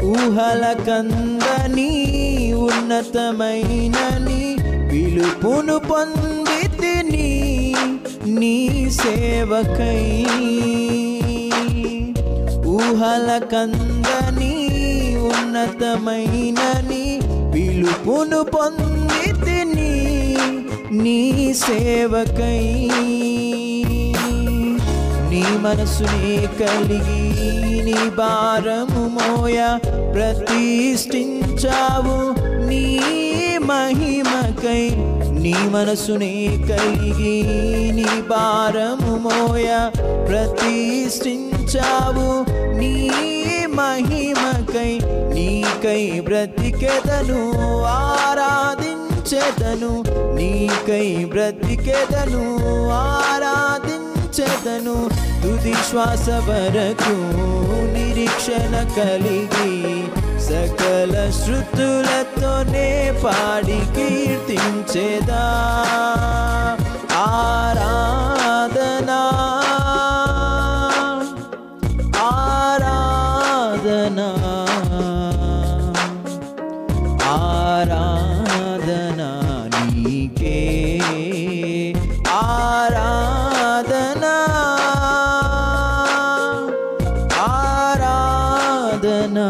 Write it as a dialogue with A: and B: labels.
A: ఊహలకందని ఉన్నతమైన నీ పిలుపును పొందితిని నీ సేవకై. ఊహలకందని ఉన్నతమైన నీ పిలుపును పొందితిని నీ సేవకై. నీ మనసునే కలిగి నీ భారము మోయ ప్రతిష్ఠించావు నీ మహిమకై. నీ మనసునే కలిగి నీ భారము మోయ ప్రతిష్ఠించావు నీ మహిమకై. నీకై బ్రతికెదను ఆరాధించెదను, నీకై బ్రతికెదను ఆరాధించెదను. తుది శ్వాస వరకు నిరీక్షణ కలిగి సకల శృతులతోనే పాడి కీర్తించెదా. ఆరాధనా ఆరాధనా ఆరాధనా నీకే. ఆరాధనా ఆరాధనా